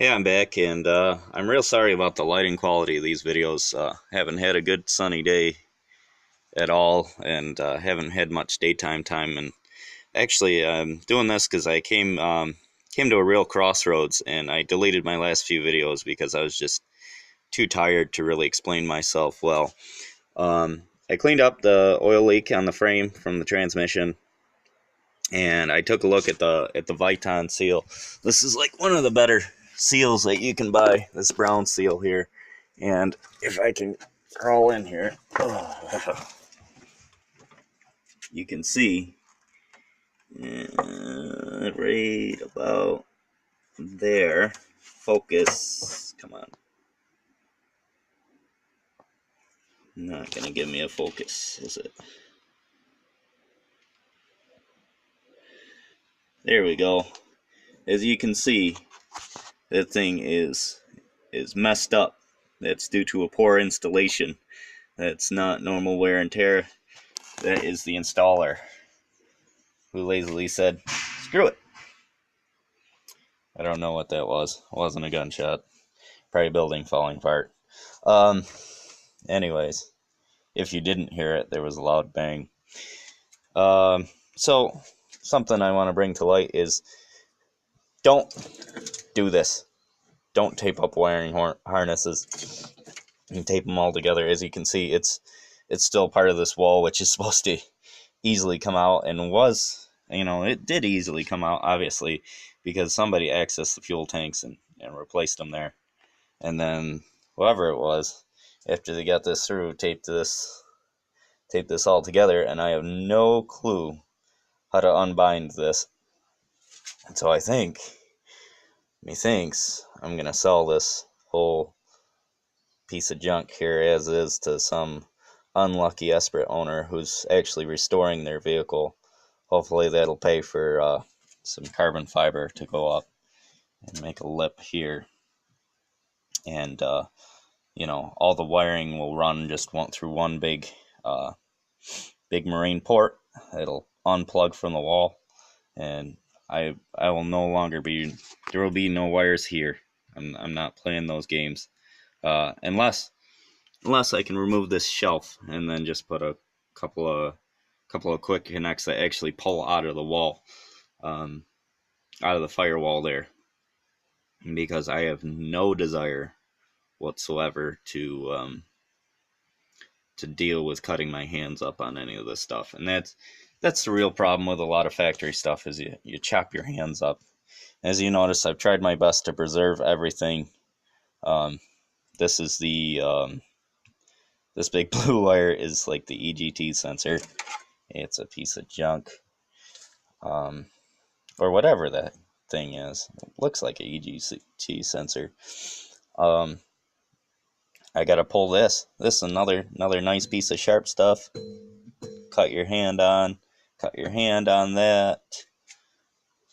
Hey, I'm back, and I'm real sorry about the lighting quality of these videos. Haven't had a good sunny day at all, and haven't had much daytime time. And actually, I'm doing this because I came to a real crossroads, and I deleted my last few videos because I was just too tired to really explain myself well. I cleaned up the oil leak on the frame from the transmission, and I took a look at the Viton seal. This is like one of the better seals that you can buy, this brown seal here. And if I can crawl in here, you can see right about there. Focus, come on. Not gonna give me a focus, is it? There we go. As you can see, that thing is messed up. That's due to a poor installation. That's not normal wear and tear. That is the installer who lazily said, screw it. I don't know what that was. It wasn't a gunshot. Probably a building falling apart. Um, anyways, if you didn't hear it, there was a loud bang. So, something I want to bring to light is don't do this. Don't tape up wiring harnesses and tape them all together. As you can see, it's still part of this wall, which is supposed to easily come out, and it did easily come out, obviously, because somebody accessed the fuel tanks and replaced them there. And then whoever it was, after they got this through, taped this all together, and I have no clue how to unbind this. And so methinks I'm gonna sell this whole piece of junk here as is to some unlucky Esprit owner who's actually restoring their vehicle. Hopefully that'll pay for some carbon fiber to go up and make a lip here. And, all the wiring will run just through one big marine port. It'll unplug from the wall, and I will no longer be, there will be no wires here. I'm not playing those games. Unless I can remove this shelf and then just put a couple of quick connects that actually pull out of the wall, out of the firewall there, because I have no desire whatsoever to deal with cutting my hands up on any of this stuff. And that's the real problem with a lot of factory stuff, is you chop your hands up. As you notice, I've tried my best to preserve everything. This is this big blue wire is like the EGT sensor. It's a piece of junk, or whatever that thing is. It looks like a EGT sensor. I gotta pull this. This is another nice piece of sharp stuff. Cut your hand on that.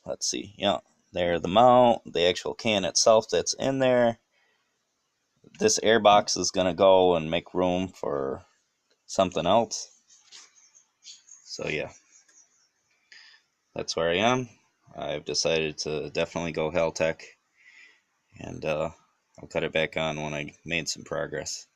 Let's see. Yeah, there, the mount, the actual can itself that's in there. This air box is gonna go and make room for something else. So yeah, that's where I am. I've decided to definitely go Hell Tech, and I'll cut it back on when I made some progress.